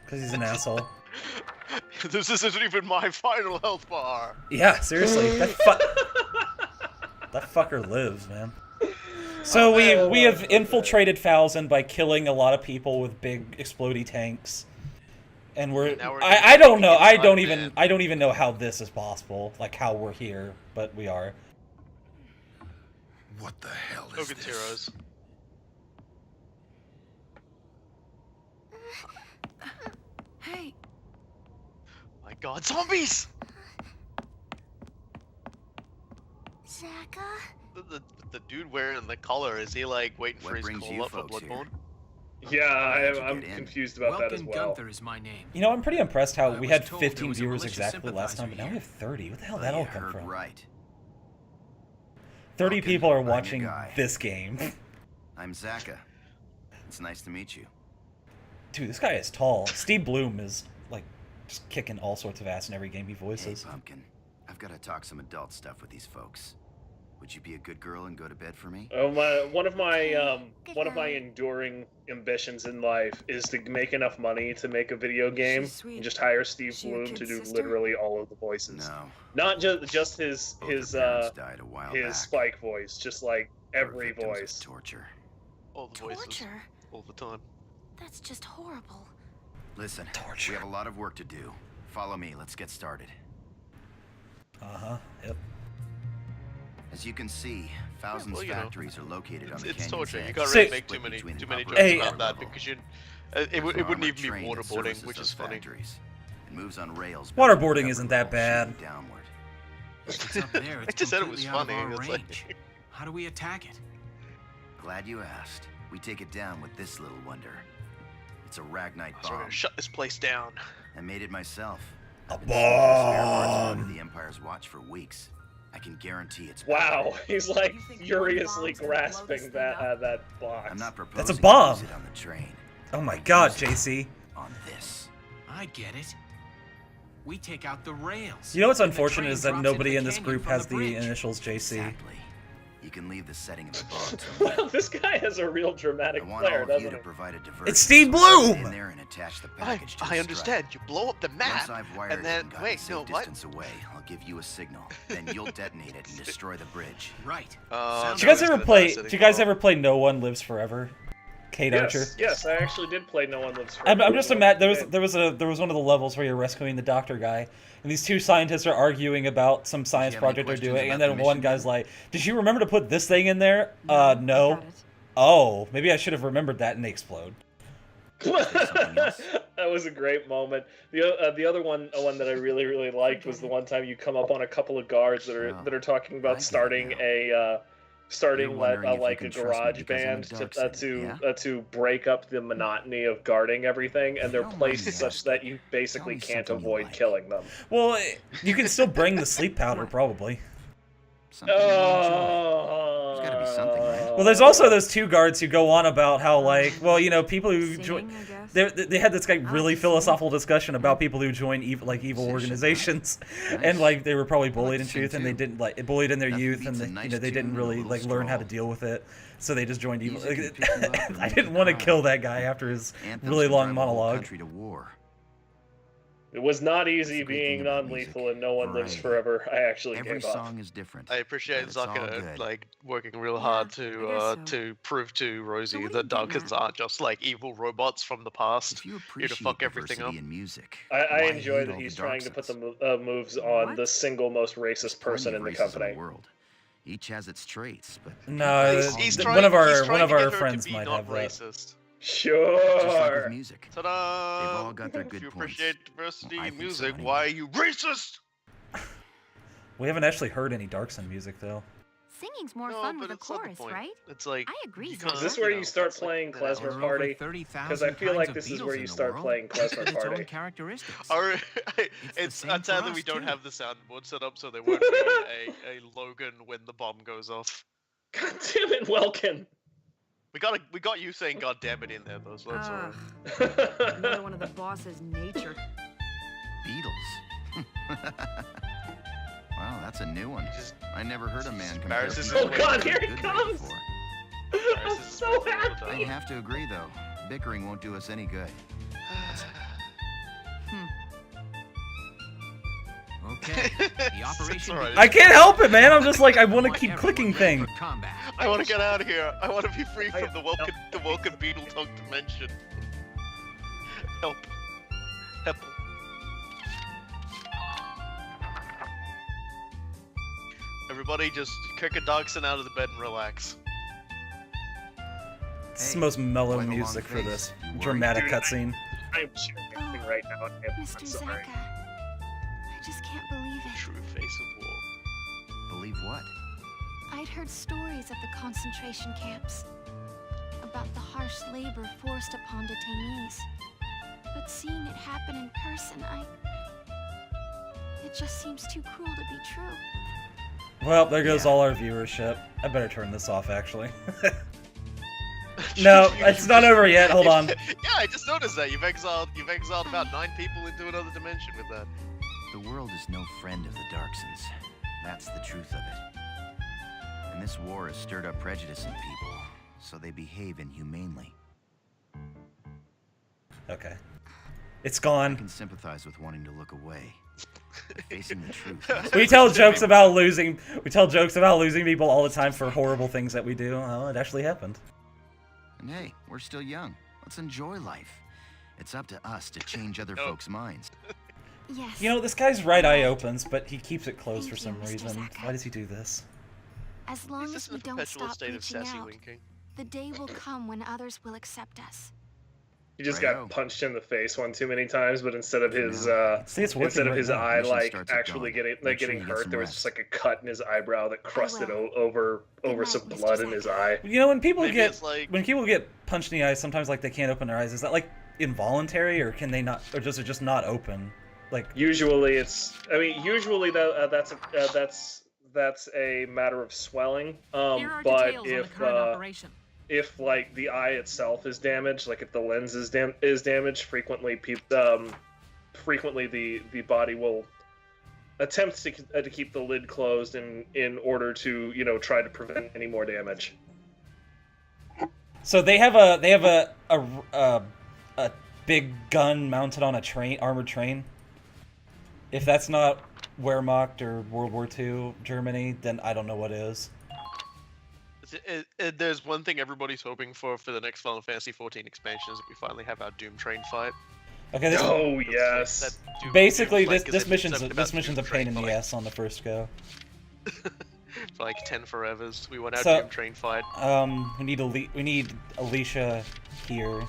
Because he's an asshole. This isn't even my final health bar. Yeah, seriously. That fucker lives, man. So we have infiltrated Falzon by killing a lot of people with big explodey tanks. And I don't know. I don't even know how this is possible. Like how we're here, but we are. What the hell is Hogan's this? Heroes. Hey. My God, zombies! Zaka? The dude wearing the collar, is he like waiting for his brings call you up for folks here? Bloodborne? Yeah, I'm confused about that as well. Gunther is my name. You know, I'm pretty impressed how I we was had told there 15 was a viewers malicious exactly last time, but now we sympathizer have 30. What the hell Oh, did that all you come heard from? right. 30 Welcome, people are I'm your watching guy. this game. I'm Zaka. It's nice to meet you. Dude, this guy is tall. Steve Bloom is, like, just kicking all sorts of ass in every game he Hey, voices. Pumpkin. I've got to talk some adult stuff with these folks. Would you be a good girl and go to bed for me? Oh, one of my enduring ambitions in life is to make enough money to make a video game She's sweet. and just hire Steve Is she your Bloom to kid do sister? literally all of the voices. No. Not just his Both her parents died a while his back. Spike voice, just like They were every victims of voice. torture. All the voices. Torture? All the time. That's just horrible. Listen, Torture. we have a lot of work to do. Follow me, let's get started. Uh-huh, yep. As you can see, thousands well, you know, factories are located on the It's canyon's torture. You edge, can't So- really make too split many between jokes operating Hey, about that level. because it There's wouldn't armored even be train that waterboarding, services which those is funny. factories. It moves on rails. Waterboarding built from isn't that rubber bad. shooting downward. It's up there. I It's just said it was completely out of funny. our It's range. like How do we attack it? Glad you asked. We take it down with this little wonder. It's a Ragnite so we're bomb. gonna shut this place down. I made it myself. A I've been sitting with spare parts bomb. under the Empire's watch for weeks. I can guarantee it's Wow, powered. he's like You think one furiously bomb's gonna blow grasping this thing that up? that box. I'm not proposing That's a to bomb. use it on the train. Oh my god, JC. On this. I get it. We take out the rails. You know what's and the unfortunate train is that drops nobody into in the this canyon group from has the the bridge. initials JC. Exactly. You can leave the setting of the bomb to me. Wow, this guy has a real dramatic I want all flair, of you doesn't to he? provide a diversion. It's Steve so I can Bloom! get in there and attach the package to the I strut. understand. You blow up the map, Once I've wired and then it and gotten wait, safe no, what? distance away, I'll give you a signal. Then you'll detonate it and destroy the bridge. Right. Uh, Did you guys No, ever it's play? gonna Did you guys die ever play No One Lives Forever? Kate Archer. Yes, yes, I actually did play No One Lives Forever. I'm just imagine there was one of the levels where you're rescuing the doctor guy, and these two scientists are arguing about some science you have any project they're questions doing, and about then the one mission? guy's like, "Did you remember to put this thing in there?" No. I got it. Oh, maybe I should have remembered that, and they explode. something else? That was a great moment. The other one that I really liked was the one time you come up on a couple of guards that Oh, are talking I about get it starting now. starting You're wondering if you like can a trust me garage because I'm a band dark sider, yeah? to break up the monotony of guarding everything, and they're Don't mind placed me such asking. that you basically Tell me can't something you avoid like. killing them. Well, you can still bring the sleep powder, probably. Something you enjoy. There's gotta be something, right? Well, there's also those two guards who go on about how, like, well, you know, people who join. Singing, I guess. They had this like really see. philosophical discussion about people who join evil organizations, and like they were probably bullied in to sing, youth, and they too. didn't like bullied in their Nothing youth, beats and a they, nice you know they tune didn't and a really little like learn how to stroll. deal with it, so they just joined evil. Music can pick you up and I leave didn't you want to crying. kill that guy after his Anthems really can long drive a whole monologue. country to war. It was not easy That's the great being thing about non-lethal, music. and No One Lives Variety. Forever. I actually Every gave up. song is different. I appreciate but it's all Zaka good. like working real Yeah, hard I to guess so. to prove to Rosie what are that you getting Duncans at? aren't just like evil robots from the past. If you Here to appreciate fuck everything diversity up. in music, I why enjoy hate that all he's the dark trying to put sides? the moves on What? the single most There's racist plenty person of in the races company. world. Each has its traits, but No, He's one trying, of our he's one trying of to our get her friends to be might not have that. racist. just like with Sure. music. Ta-da! They've all got their If good you points. appreciate diversity Well, I in think so music, anyway. why are you racist? We haven't actually heard any Darkson music though. Singing's more No, fun but with a it's not the chorus, point. right? It's like I agree, you Zaka. can't, Is this where know, you start it's like, playing you know, Klezmer There are Party? over 30,000 Because I feel kinds like of this is beetles where in you the start world, playing each with Klezmer its own Party. characteristics. Our, the it's same sad for that we us, don't too. have the soundboard set up, so there won't be a Logan when the bomb goes off. God damn it, Welkin! We got you saying "God damn it" in there though, so that's alright. Ugh, another one of the boss's nature. Beatles. Wow, that's a new one. Just I never heard a man compare embarrasses Beatles his way to God, a here he good comes! before. I'm so happy! I have to agree, though. Bickering won't do us any good. Okay. The operation. alright. I can't help it, man. I'm just like, I want to keep clicking things. Combat. I want to get out of here. I want to be free from the Vulcan beetle tongue dimension. Help. Help. Everybody just kick a dachshund out of the bed and relax. It's the most mellow quite a long music for face. this You worried? dramatic Dude, cutscene. I'm sharing right now. I'm Mr. sorry. Zaka, I just can't believe it. True face of war. Believe what? I'd heard stories of the concentration camps, about the harsh labor forced upon detainees. But seeing it happen in person, it just seems too cruel to be true. Well, there goes Yeah. all our viewership. I better turn this off, actually. No, it's not over yet. Hold on. Yeah, I just noticed that you've exiled about 9 people into another dimension with that. The world is no friend of the Darksons. That's the truth of it. And this war has stirred up prejudice in people, so they behave inhumanely. Okay. It's I gone. can sympathize with wanting to look away. But facing the truth. We tell jokes about losing. We tell jokes about losing people all the time for horrible things that we do. Oh, it actually happened. And hey, we're still young. Let's enjoy life. It's up to us to change other folks' minds. Yes. You know, this guy's right eye opens, but he keeps it closed for some Thank you, Mr. reason. Zaka. Why does he do this? As long He's as just in we a don't perpetual stop state of reaching sassy out, winking. the day will come when others will accept us. He just Righto. got punched in the face one too many times, but instead of his See, it's working instead of right his now. eye Mission like starts at actually dawn. getting Make sure getting you get hurt, some there was rest. just like a cut in his eyebrow that crusted will. over night, some Mr. blood in his Zaka. eye. You know, when people Maybe get it's like- when people get punched in the eyes, sometimes like they can't open their eyes. Is that like involuntary, or can they not, or does it just not open? Like, Usually usually that's a matter of swelling. Here are But details on the current operation. if like the eye itself is damaged, like if the lens is damaged, frequently the body will attempt to keep the lid closed in order to try to prevent any more damage. so they have a big gun mounted on a armored train. If that's not Wehrmacht or World War II Germany, then I don't know what is. There's one thing everybody's hoping for the next Final Fantasy XIV expansion is that we finally have our Doom Train fight. Okay, this, Oh That's yes. like- that Doom- basically Doom's this like, this is mission's something this about mission's a Doom pain Train in the fight. ass on the first go. For like 10 forevers. We want our So- Doom Train fight. We need Alicia here.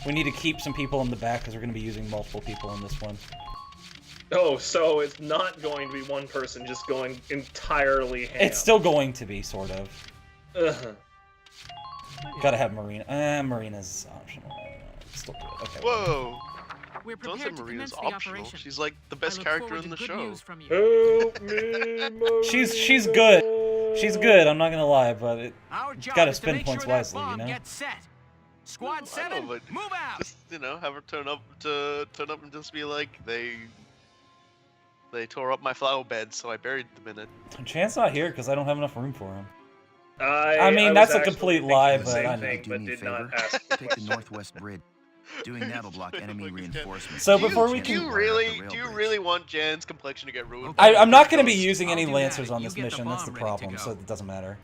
We need to keep some people in the back because we're going to be using multiple people in this one. Oh, so it's not going to be one person just going entirely ham. It's still going to be sort of. Ugh. Gotta have Marina. Marina's optional. Still do it. Okay. Whoa! We're Don't say prepared to Marina's commence the optional. operation. She's like the I best look character forward in the to good show. news from you. Help me, Marina. She's good. She's good. I'm not gonna lie, but it. Our job Gotta is to spend make points sure that wisely, you bomb know? gets set. Squad I know, 7, but move out. Just have her turn up and just be like they tore up my flower bed, so I buried them in it. Chance not here because I don't have enough room for him. I mean, was that's a actually complete thinking lie, the but same I know. thing, Do but me a did not favor. ask the Take the question. Northwest Bridge. Doing that'll block enemy Like, reinforcements. So Do you- before we do you can- really want Jan's complexion to get ruined? Okay. I'm not gonna be Because- using I'll any do that. lancers on You this get the mission. That's the bomb ready to problem. go. So it doesn't matter.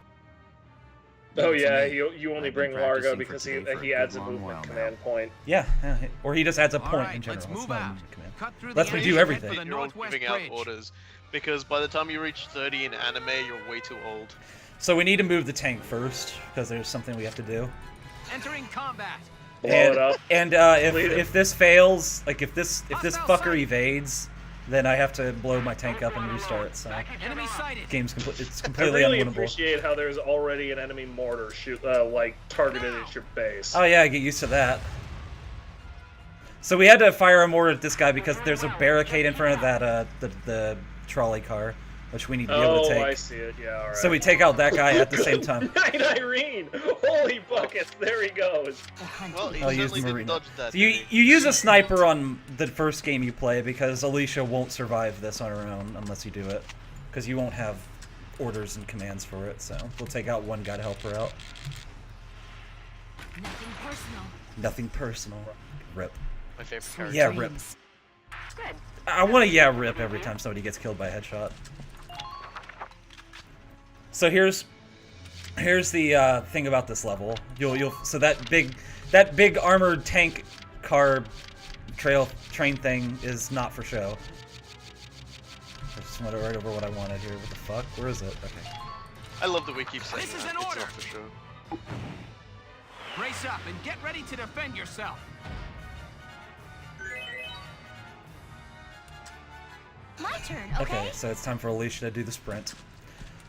Oh Leave it to yeah, me. you only I've been bring Largo practicing for because today for he a adds good a long movement while command point. Yeah, or he just adds a All point right, in general. let's It's move not a out. movement command. Cut through Let's the redo enemy and everything. head for the You're all Northwest giving out Bridge. orders because by the time you reach 30 in anime, you're way too old. So we need to move the tank first because there's something we have to do. Entering combat. Blow it up. And Lead it. if this fails, like if this Hostile fucker sight. evades, then I have to blow my tank up and restart. So Enemy sighted. game's it's I completely really unwinnable. appreciate how there's already an enemy mortar targeted at your base. Oh yeah, I get used to that. So we had to fire a mortar at this guy because there's a barricade in front of that the trolley car, which we need to be able to take. I see it. Yeah, all right. So we take out that guy at the same time. Night, Irene! Holy buckets! There he goes. Well, he I'll use certainly didn't Marina. dodge that. So you did he? you use a sniper on the first game you play because Alicia won't survive this on her own unless you do it, because you won't have orders and commands for it. So we'll take out one guy to help her out. Nothing personal. Nothing personal. Rip. My favorite character. Yeah, rip. Good. I want to rip every time somebody gets killed by a headshot. So here's the thing about this level. So that big armored tank car train thing is not for show. I just went right over what I wanted here. What the fuck? Where is it? Okay. I love that we keep saying This is that. an It's order. not for sure. Brace up and get ready to defend yourself. My turn, Okay, so it's time for Alicia to do the sprint.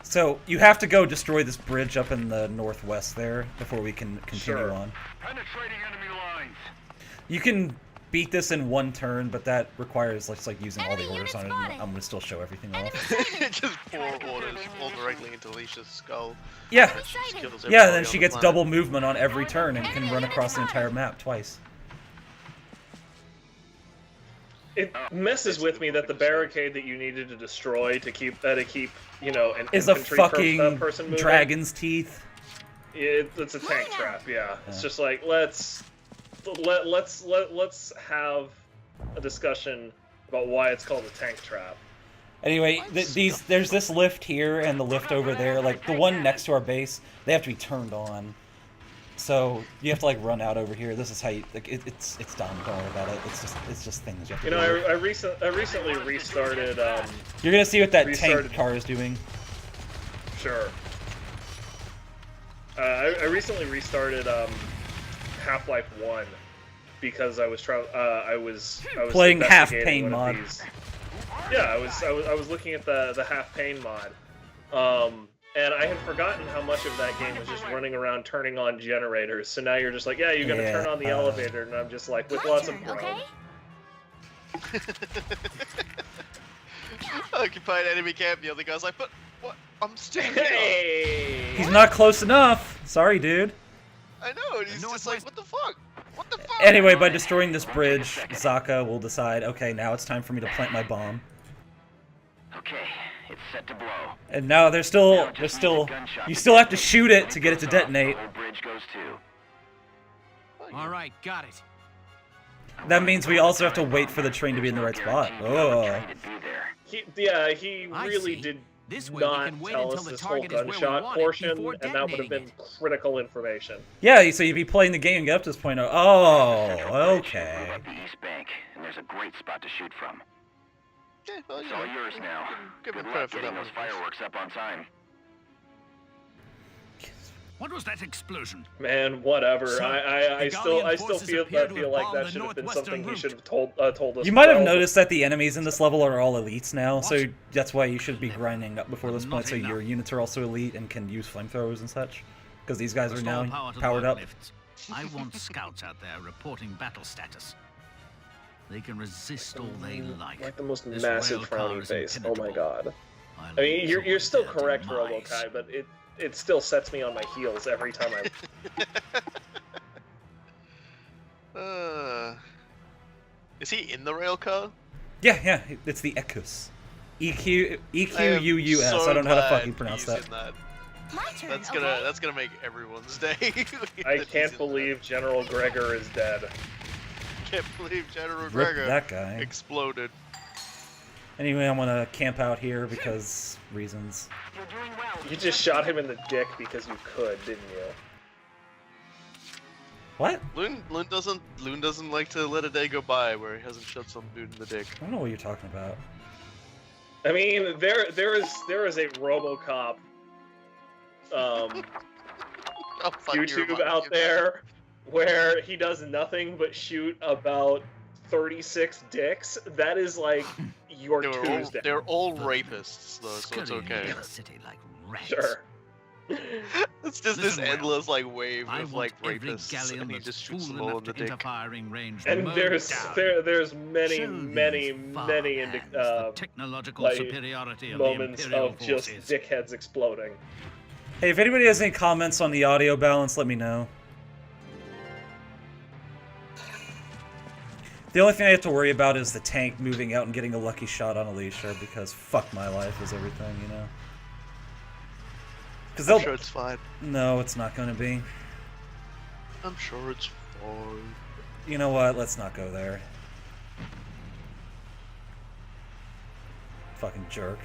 So you have to go destroy this bridge up in the northwest there before we can continue on. Penetrating enemy lines. You can beat this in one turn, but that requires like using all the Enemy orders on it. unit spotted. I'm gonna still show everything off. Just pour orders all directly into Alicia's skull. Yeah, She just kills yeah. everybody And then on she the gets planet. double movement on every turn and can run across the entire map twice. It messes with me that the barricade that you needed to destroy to keep you know an Is a infantry fucking person moving. dragon's teeth. It's a tank trap. Yeah, it's just like let's have a discussion about why it's called a tank trap. Anyway, there's this lift here and the lift over there. Like the one next to our base, they have to be turned on. So you have to like run out over here. This is how you like it's dumb. Don't worry about it. It's just things you have to You do. know, I recently restarted. You're gonna see what that restarted- tank car is doing. Sure. I recently restarted Half-Life 1 because I was Playing half investigating pain one of mod. these. Yeah, I was looking at the half pain mod. And I had forgotten how much of that game was just running around turning on generators. So now you're just like, yeah, you're gonna turn on the elevator, and I'm just like, with lots of chrome. Occupied enemy camp. The other guy's like, but what? I'm still here. Hey! He's not close enough. Sorry, dude. I know, and he's just like, what the fuck? What the fuck? Anyway, by destroying this bridge, Zaka will decide, okay, now it's time for me to plant my bomb. Okay, it's set to blow. And now you still have to shoot it to get it to detonate. The whole bridge goes too. All right, got it. That means we also have to wait for the train to be in the right spot. Oh. He I really see. did This way we not can wait tell until us the this whole target is where we gunshot want it portion, before and that would have detonating been critical information. Yeah, so you'd be playing the game and get up to this point. Oh, okay. We're at the east bank, and there's a great spot to shoot from. Yeah, well, It's all yours now. Give Good me luck credit for getting that those one. fireworks up on time. What was that explosion? Man, whatever. So, I the still Gallian feel forces appear to have like bombed that the should have been northwestern something he route. should have told us. You might have well noticed that the enemies in this level are all elites now, so What? that's why you should be grinding up before this Not point, so enough. your units are also elite and can use flamethrowers and such. Because these guys are Restore now power to the powered up. lifts. I want scouts out there reporting battle status. They can resist all they like. Like the most This massive rail car frowny is face. Oh my impenetrable. god. I'll I mean, you're absorb still their correct, demise. Robokai, but it still sets me on my heels every time I. Is he in the rail car? Yeah, it's the Ekus. EQUUS. So I don't know how to glad fucking pronounce he's that. in that. My turn, That's gonna make everyone's day. I can't believe General Gregor is dead. Can't believe General Rip Gregor that guy. exploded. Anyway, I'm gonna camp out here because reasons. You're doing well. You just shot him in the dick because you could, didn't you? What? Loon doesn't like to let a day go by where he hasn't shot some dude in the dick. I don't know what you're talking about. I mean, there is a RoboCop Oh, fuck, you YouTube remind me out of there where he does nothing but shoot about 36 dicks. That is like your that. Tuesday. They're all rapists though, so it's Scurrying okay. into the city like rats. Sure. It's just this Listen well. endless like wave I of want like every rapists, galleon and he that's just shoots fool them all enough in the to dick. enter firing range And mowed there's down. there's many Show many these many farhands the technological like, superiority of moments the Imperial of just forces. dickheads exploding. Hey, if anybody has any comments on the audio balance, let me know. The only thing I have to worry about is the tank moving out and getting a lucky shot on Alicia, because fuck my life is everything, you know? Because I'm they'll... sure it's fine. No, it's not going to be. I'm sure it's fine. You know what? Let's not go there. Fucking jerk.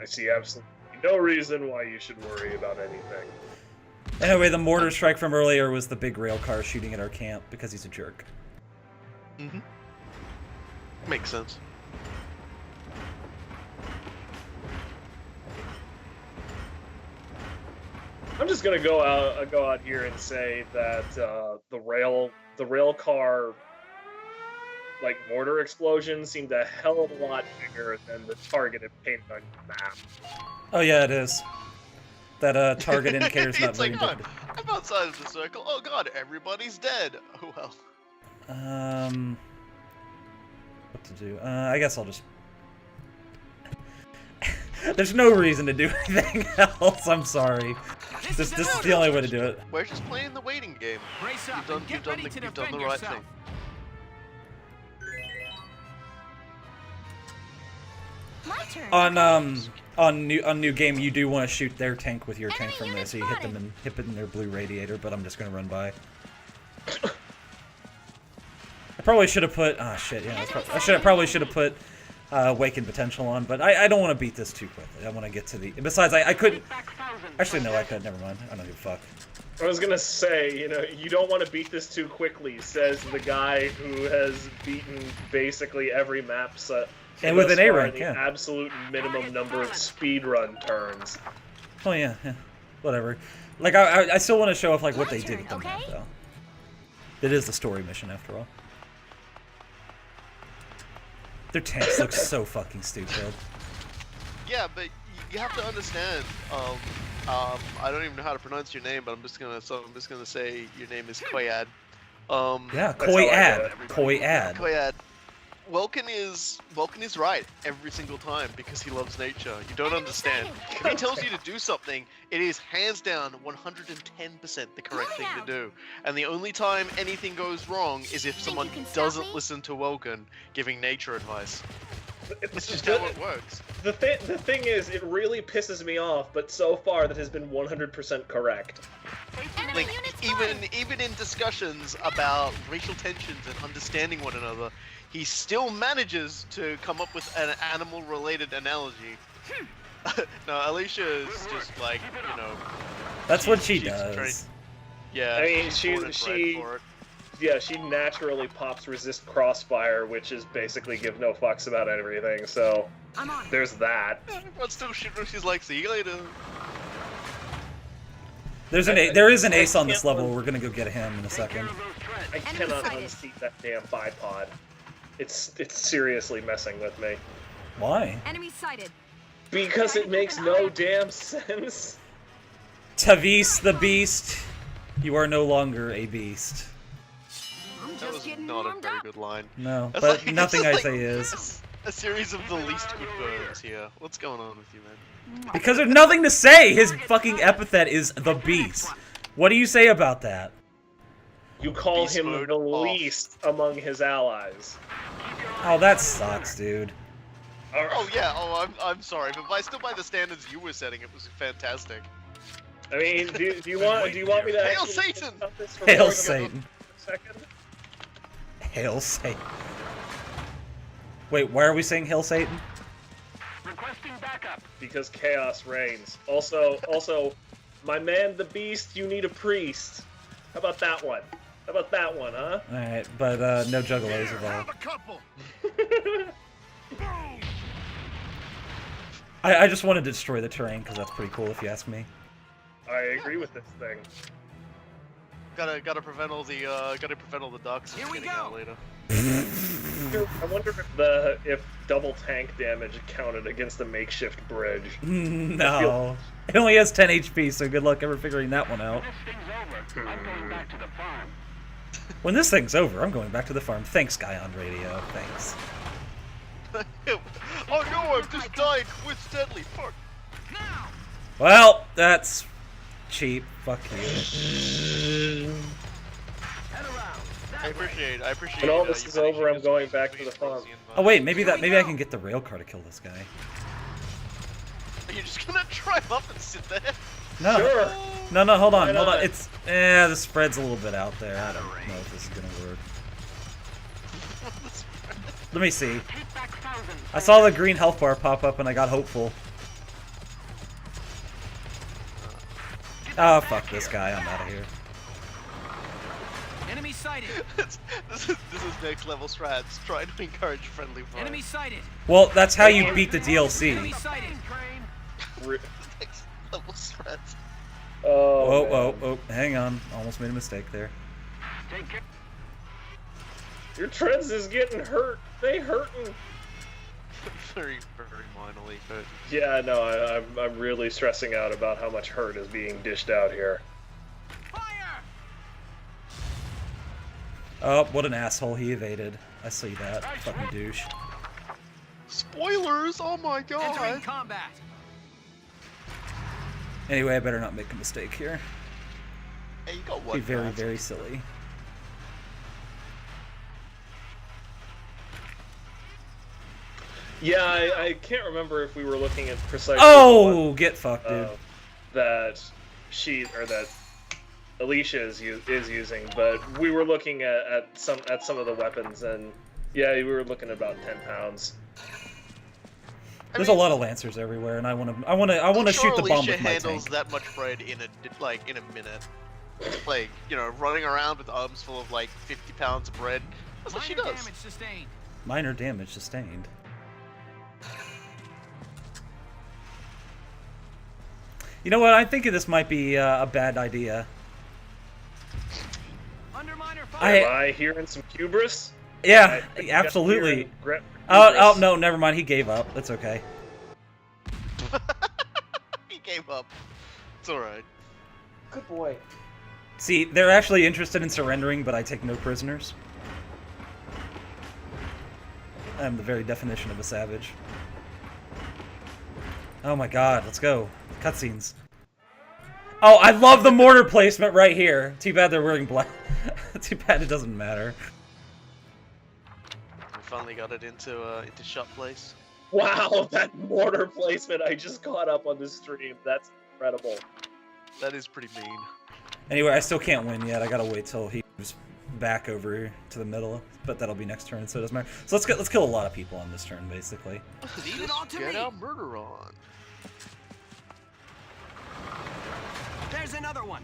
I see absolutely no reason why you should worry about anything. Anyway, the mortar strike from earlier was the big rail car shooting at our camp because he's a jerk. Mm-hmm. Makes sense. I'm just gonna go out here and say that the rail car like mortar explosion seemed a hell of a lot bigger than the target it painted on your map. Oh yeah, it is. That target indicator's not It's very like, oh, indicative. I'm outside of the circle. Oh god, everybody's dead. Oh well. What to do? I guess I'll just... There's no reason to do anything else, I'm sorry. This is the only way to do it. We're just playing the waiting game. Brace up You've and get done ready to you've done defend the right yourself. thing. My turn. On new game, you do want to shoot their tank with your tank from there, so you hit them and hit it in their blue radiator. But I'm just gonna run by. I probably should have put. Ah, shit. Yeah, I probably should have put Awakened Potential on, but I don't want to beat this too quickly. I want to get to the. Besides, I couldn't. Actually, no, I could. Never mind. I don't give a fuck. I was gonna say, you don't want to beat this too quickly, says the guy who has beaten basically every map set. And with an A rank, the yeah. absolute minimum number of speedrun turns. Oh yeah, whatever. Like I still want to show off like what they did with the map though. It is the story mission after all. Their tanks look so fucking stupid. Yeah, but you have to understand. I don't even know how to pronounce your name, but I'm just gonna say your name is Koyad. Yeah, Koyad. Koyad. Koyad. Welkin is right every single time because he loves nature. You don't understand. If he tells you to do something, it is hands down 110% the correct thing to do. And the only time anything goes wrong is if someone doesn't listen to Welkin giving nature advice. It's just how it works. The thing is, it really pisses me off, but so far that has been 100% correct. Like even in discussions about racial tensions and understanding one another, he still manages to come up with an animal-related analogy. No, Alicia is just like, That's what she does. Yeah, I mean, she naturally pops resist crossfire, which is basically give no fucks about everything. So there's that. But still, she's like, see you later. There is an ace on this level. We're gonna go get him in a second. I cannot unseat that damn bipod. It's seriously messing with me. Why? Enemy sighted. Because it makes no damn sense. Tavis the Beast, you are no longer a beast. That was not a very good line. No, That's but like- nothing it's I like say is. A series of the least good birds here. What's going on with you, man? Because there's nothing to say. His fucking epithet is the Beast. What do you say about that? You call Beast him mode the off. least among his allies. Oh, that sucks, dude. Oh yeah. Oh, I'm sorry, but by the standards you were setting, it was fantastic. I mean, do you want me to Hail actually Satan! stop this for Hail more than Satan. a second? Hail Satan. Wait, why are we saying Hail Satan? Requesting backup. Because chaos reigns. Also, my man the Beast, you need a priest. How about that one? How about that one, huh? Alright, but no juggalos involved. I just wanted to destroy the terrain because that's pretty cool if you ask me. I agree with this thing. Gotta prevent all the ducks from getting out later. I wonder if double tank damage counted against the makeshift bridge. No. It only has 10 HP, so good luck ever figuring that one out. This thing's over. I'm going back to the farm. When this thing's over, I'm going back to the farm. Thanks, guy on radio. Thanks. Oh no, I've just died coincidentally. Fuck. Well, that's cheap. Fuck you. I appreciate. When all you this is managing over, I'm to going switch back to between the farm. Rosie and Oh wait, maybe I can get the rail car to kill this guy. Are you just gonna drive up and sit there? No. Sure. No, hold on, Why hold on. not? It's the spread's a little bit out there. I don't know if this is gonna work. Let me see. I saw the green health bar pop up and I got hopeful. Oh, fuck this guy. I'm out of here. Enemy sighted. this is next level strats. Trying to encourage friendly fire. Enemy sighted. Well, that's how you beat the DLC. Enemy sighted. Next level strats. Oh, Oh, hang on. Almost made a mistake there. Take care. your treads is getting hurt. They hurting. Very, very minorly, but Yeah, no, I'm really stressing out about how much hurt is being dished out here. Fire! Oh, what an asshole. He evaded. I see that. Fucking douche. spoilers! Oh my Entering god! combat. Anyway, I better not make a mistake here. Hey, you got Be one. very, Matt. very silly. Yeah, I can't remember if we were looking at precisely Oh, get fucked, the dude. one, that that Alicia is using, but we were looking at some of the weapons, and yeah, we were looking at about 10 pounds. There's a lot of lancers everywhere, and I want to shoot the bomb Alicia with my handles tank. that much bread in a minute. Like, you know, running around with arms full of like 50 pounds of bread. That's what she Minor does. damage sustained. Minor damage sustained. You know what? I think this might be a bad idea. Under minor fire. Am I hearing some hubris? Yeah, I think absolutely. I'm hearing Oh, hubris. no, never mind. He gave up. That's okay. He gave up. It's alright. Good boy. See, they're actually interested in surrendering, but I take no prisoners. I'm the very definition of a savage. Oh my god, let's go. Cutscenes. Oh, I love the mortar placement right here. Too bad they're wearing black. Too bad it doesn't matter. We finally got it into shot place. Wow, that mortar placement I just caught up on the stream. That's incredible. That is pretty mean. Anyway, I still can't win yet. I gotta wait till he moves back over to the middle, but that'll be next turn, so it doesn't matter. So let's kill a lot of people on this turn, basically. Leave it all to Get me. our murder on. There's another one.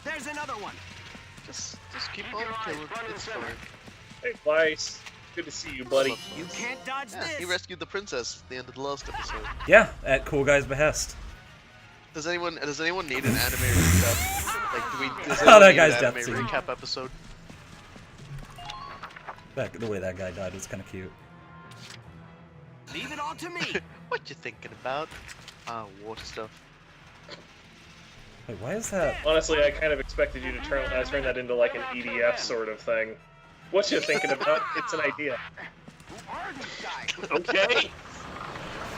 There's another one. Just keep on killing. It's fine. Hey, Vice. Good to see you, buddy. You can't dodge Yeah, this. he rescued the princess at the end of the last episode. Yeah, at Cool Guy's behest. Does anyone need an anime recap? Like, does Oh, anyone that need guy's an death anime scene. recap episode? The way that guy died was kind of cute. Leave it all to me. What you thinking about? War stuff. Wait, why is that? Honestly, I kind of expected you to turn that into like an EDF sort of thing. What you thinking about? It's an idea. Okay.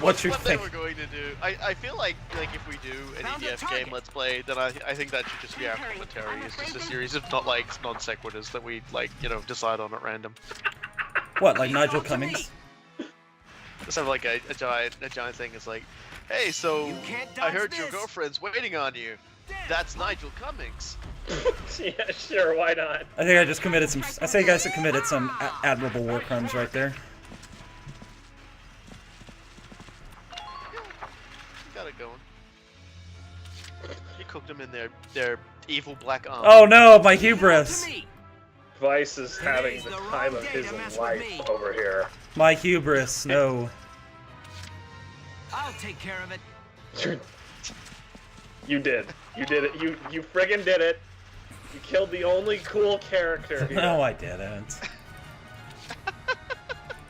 What you What they think? were going to do? I feel like if we do an Found a EDF target. game Let's Play, then I think that should just be our commentary. It's just a series of not like non sequiturs that we decide on at random. What, like Nigel Cummings? Just have like a giant thing. It's like, hey, so You can't I dodge heard your this. girlfriend's waiting on you. That's Nigel Cummings. Yeah, sure. Why not? I think I just committed some. I say, guys, I committed some admirable war crimes right there. You got it going. You cooked them in their evil black arms. Oh no, my Leave it all hubris! to me. Vice is having Today's the the time wrong of day his to mess with life me. over here. My hubris, no. I'll take care of it. You did. You did it. You friggin' did it. You killed the only cool character here. No, I didn't.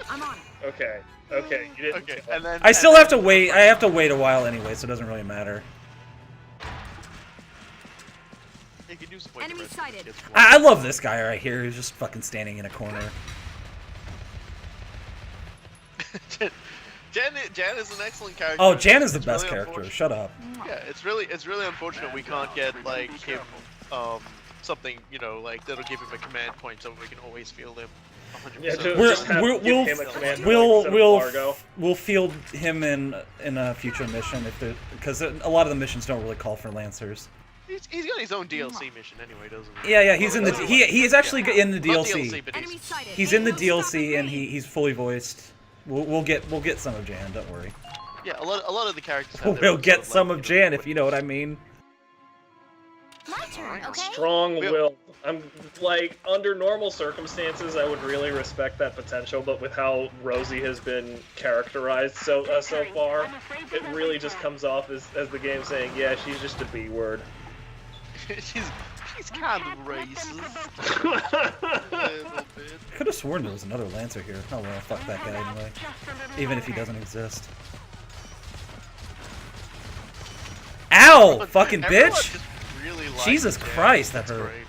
I'm on it. Okay. Okay. You didn't. Okay, kill and then I still have to wait. I have to wait a while anyway, so it doesn't really matter. You can use the Enemy sighted. I love this guy right here who's just fucking standing in a corner. Jan is an excellent character. Oh, Jan is the It's best really character. unfortunate- Shut up. Yeah, it's really unfortunate we can't get like him something like that'll give him a command point so we can always field him 100%. Yeah, We're- just have, we'll- give him a command We'll instead of Largo. we'll field him in a future mission if because a lot of the missions don't really call for lancers. He's got his own DLC mission anyway, doesn't he? Yeah, he's in the he is actually in the Not DLC. but He's in the DLC and he's fully voiced. We'll get some of Jan. Don't worry. Yeah, a lot of the characters. Have their We'll own get sort of, some like, of Jan if you know what I mean. My turn, okay? Strong will. I'm like, under normal circumstances, I would really respect that potential, but with how Rosie has been characterized so far, it really just comes off as the game saying, yeah, she's just a B word. She's kind of racist. Could have sworn there was another Lancer here. Oh well, fuck that guy anyway. Even if he doesn't exist. Ow! Fucking bitch! Really Jesus Christ, that hurt. Great.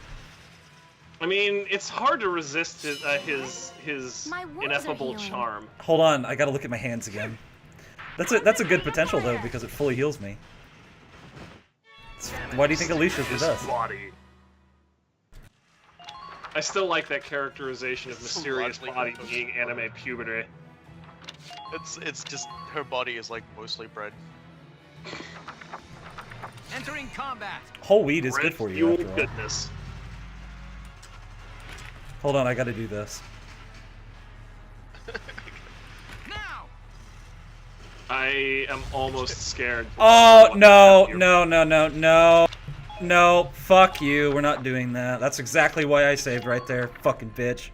I mean, it's hard to resist his My wounds are ineffable healing. charm. Hold on, I gotta look at my hands again. That's a good potential though because it fully heals me. Why do you think Alicia's with us? Body. I still like that characterization of mysterious body being anime puberty. It's just her body is like mostly bread. Entering combat. Whole wheat is good for you after all. Goodness. Hold on, I gotta do this. Now. I am almost scared. Oh no, no, fuck you, we're not doing that. That's exactly why I saved right there, fucking bitch.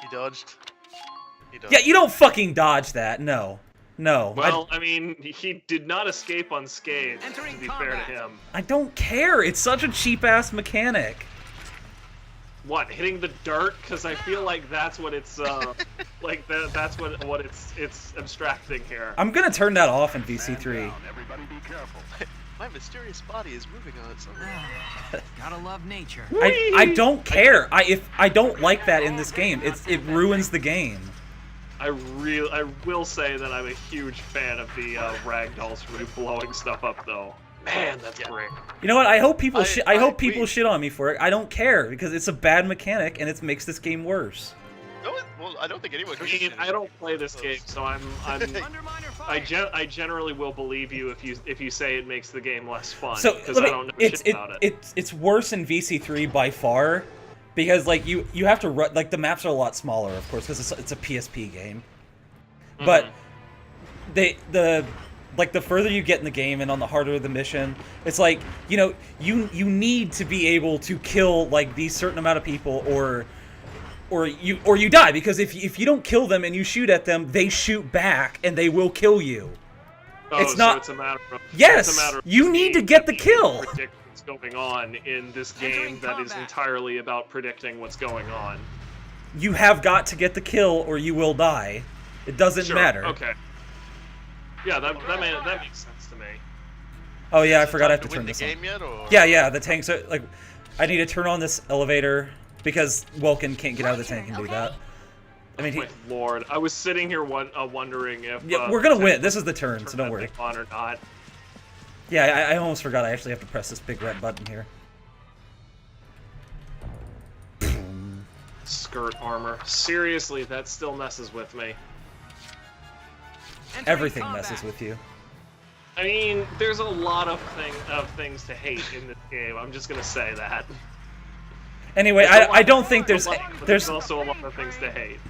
He dodged. Yeah, you don't fucking dodge that, no. No. Well, I mean, he did not escape unscathed, to be fair to him. I don't care, it's such a cheap-ass mechanic. What, hitting the dirt? Because I feel like that's what it's, like, that's what it's abstracting here. I'm gonna turn that off in VC3. Everybody be careful. My mysterious body is moving on its own. Gotta love nature. I don't care. If I don't like that in this game, it ruins the game. I will say that I'm a huge fan of the ragdolls for blowing stuff up, though. Man, that's great. You know what? I hope people shit on me for it. I don't care because it's a bad mechanic and it makes this game worse. No, well, I don't think anyone. I don't play this game, so I generally will believe you if you say it makes the game less fun. So because I don't know shit about it. It's worse in VC3 by far because like you have to run, like the maps are a lot smaller, of course, because it's a PSP game. But the further you get in the game and on the harder the mission, it's like, you know, you need to be able to kill like these certain amount of people or you die, because if you don't kill them and you shoot at them, they shoot back and they will kill you. Oh, it's not. So it's a matter of, yes, it's a matter of you need to get the kill. Predict what's going on in this game that is entirely about predicting what's going on. You have got to get the kill or you will die. It doesn't matter. Okay. Yeah, that makes sense to me. Oh yeah, I forgot I have to turn this on. Yet, or? Yeah, the tanks are like. I need to turn on this elevator because Welkin can't get out of the tank and do that. I mean, my lord, I was sitting here wondering if. Yeah, we're gonna win. This is the turn, so don't worry. On or not. Yeah, I almost forgot. I actually have to press this big red button here. Skirt armor. Seriously, that still messes with me. Everything messes with you. I mean, there's a lot of things to hate in this game. I'm just gonna say that. Anyway, I don't think there's also a lot of things to hate.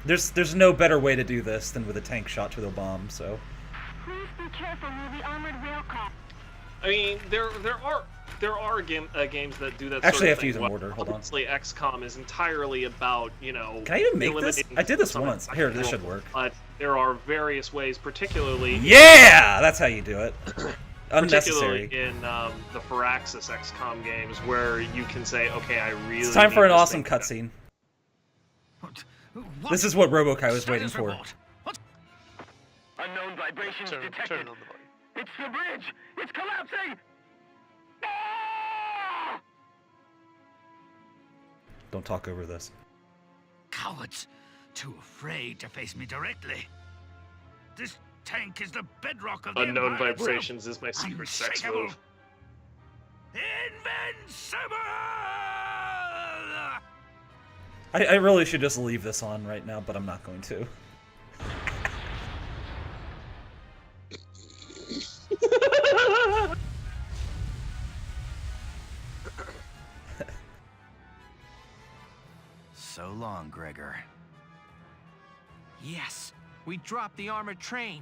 There's no better way to do this than with a tank shot to the bomb. So. Please be careful near the armored rail car. I mean, there are games that do that. Actually, I sort of have to thing. use a mortar. Hold on. Obviously, XCOM is entirely about, you know. Can I even make this? I did this once. Here, this should work. But there are various ways, particularly. Yeah, that's how you do it. Unnecessary. Particularly in the Firaxis XCOM games, where you can say, okay, I really. It's time for an awesome cutscene. This is what Robokai was waiting for. Unknown vibrations detected. Turn on the button. It's the bridge. It's collapsing. Ah! Don't talk over this. Cowards, too afraid to face me directly. This tank is the bedrock of the Unknown Empire vibrations is my secret sex Unshakable. move. Invincible! I really should just leave this on right now, but I'm not going to. so long, Gregor. Yes, we dropped the armored train.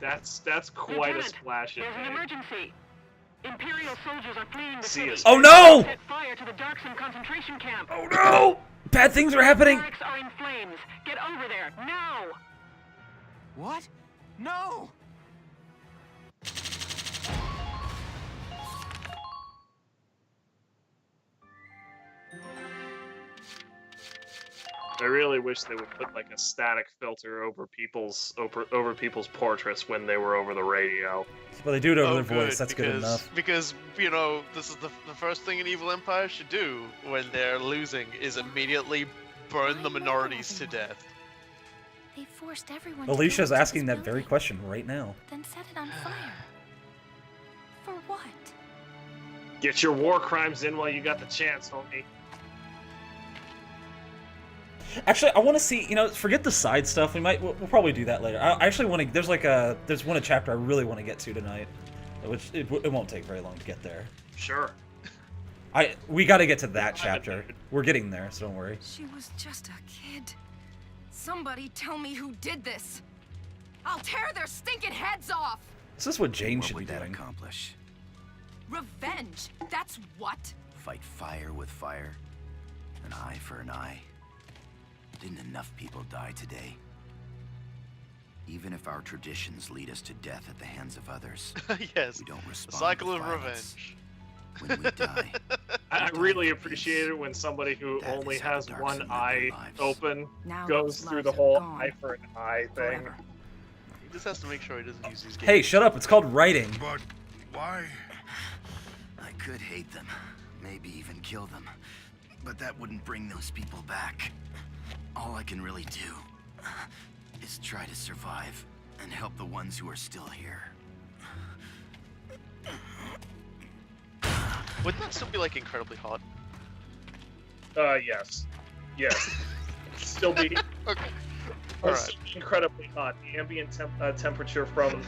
That's quite a Lieutenant, splash. there's an emergency. Imperial soldiers are fleeing the See city. us. Oh no! Set fire to the Darkson concentration camp. Oh no! Bad things are happening! Barracks are in flames. Get over there, now! What? No! I really wish they would put like a static filter over people's portraits when they were over the radio. Well, they do it over Oh, their voice. good, That's good enough. Because, you know, this is the first thing an evil empire should do when they're losing is immediately burn the minorities to death. They forced everyone to Alicia's go into asking this that very building, question right now. then set it on fire. For what? Get your war crimes in while you got the chance, homie. Actually, I want to see. You know, forget the side stuff. We'll probably do that later. I actually want to. There's a chapter I really want to get to tonight, which it won't take very long to get there. Sure. We got to get to that chapter. We're getting there, so don't worry. She was just a kid. Somebody tell me who did this. I'll tear their stinking heads off. This is what Jane What should be would that doing. accomplish? Revenge. That's what. Fight fire with fire? An eye for an eye? Didn't enough people die today? Even if our traditions lead us to death at the hands of others, Yes, we don't the respond cycle with of violence. revenge. When we die, I die really for appreciate peace. it when somebody who That only is how has the one Darkson live eye their lives. open Now goes those through the lives are whole gone. eye for an eye thing. Forever. He just has to make sure he doesn't use these games. Hey, shut up! It's called writing. But why? I could hate them, maybe even kill them, but that wouldn't bring those people back. All I can really do is try to survive and help the ones who are still here. Wouldn't that still be like incredibly hot? Yes. Yes. Still be Okay. still Alright. be incredibly hot. The ambient temperature from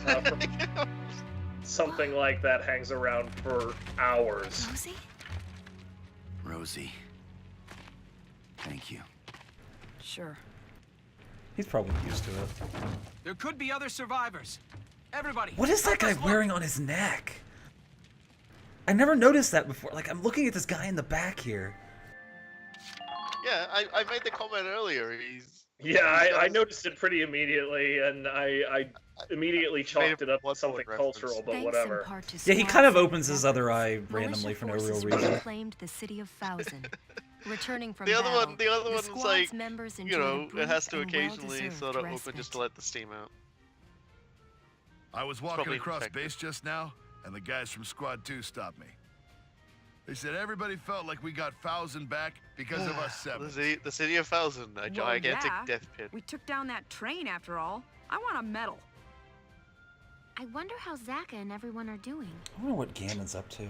something like that hangs around for hours. Rosie? Rosie, thank you. Sure. He's probably used to it. There could be other survivors. Everybody. What is that guy help us look. wearing on his neck? I never noticed that before. Like, I'm looking at this guy in the back here. Yeah, I made the comment earlier. Yeah, I noticed it pretty immediately, and I immediately chalked it up to something cultural, but whatever. Yeah, he kind of opens his other eye randomly for no real reason. Claimed the city of Thousand. Returning from The other battle, one's squad's like, members you enjoyed know, a it brief has to and occasionally well-deserved sort of open respite. just to let the steam out. I was walking Probably across infected. base just now, and the guys from Squad 2 stopped me. They said everybody felt like we got Thousand back because of us seven. The city of Thousand, a gigantic yeah. death pit. We took down that train after all. I want a medal. I wonder how Zaka and everyone are doing. I wonder what Ganon's up to.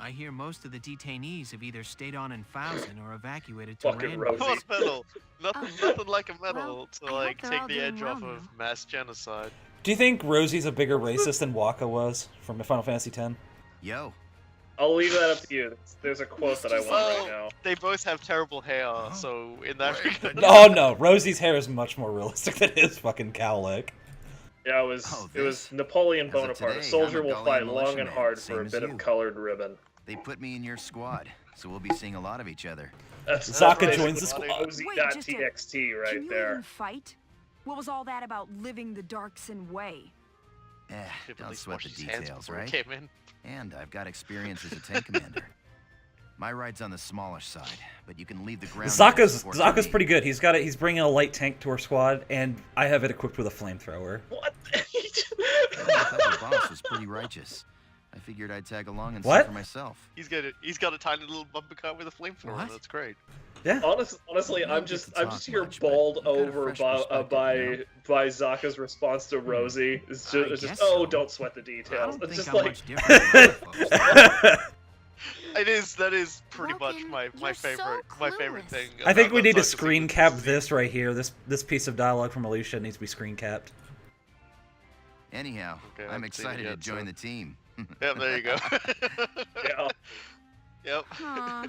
I hear most of the detainees have either stayed on in Thousand or evacuated to Fucking Randall. Rosie. Come on, medal. Nothing like a medal Well, to I like hope they're take all the doing edge well off now. of mass genocide. Do you think Rosie's a bigger racist than Waka was from Final Fantasy X? Yo, I'll leave that up to you. There's a quote that I want Well, right now. they both have terrible hair, so in that Wait, regard, Oh no, Rosie's hair is much more realistic than his fucking cowlick. Yeah, it was Oh, it was this? Napoleon As of Bonaparte. today, A soldier I'm a will Gullian fight long and militiaman, hard same for a as bit you. of colored ribbon. they put me in your squad, so we'll be seeing a lot of each other. That's Zaka basically joins the squad. Wait, just a- Rosie.txt Can right you even there. fight? What was all that about living the Darkson way? Should at Don't least sweat wash the his hands details, before he right? came in. And I've got experience as a tank commander. My ride's on the smaller side, but you can leave the ground. Zaka's pretty good. He's bringing a light tank to our squad, and I have it equipped with a flamethrower. What? I thought the boss was pretty righteous. I figured I'd tag along and see What? for myself. He's got a tiny little bumper car with a flamethrower. What? That's great. Yeah. Honestly, You I'm don't just get to I'm talk just here much, but bowled you've got a over fresh by perspective, by Zaka's response to Rosie. It's I just guess oh, so. don't sweat the I details. don't It's think just I'm like much different than other folks. That is pretty much Vulcan, my you're so favorite clueless. thing. I think about we need to Zaka's screen secret cap disease. this right here. This piece of dialogue from Alicia needs to be screen capped. Anyhow, Okay, I I'm haven't seen it excited to yet, join so- the team. Yep, there you go. yeah. Yep. Huh.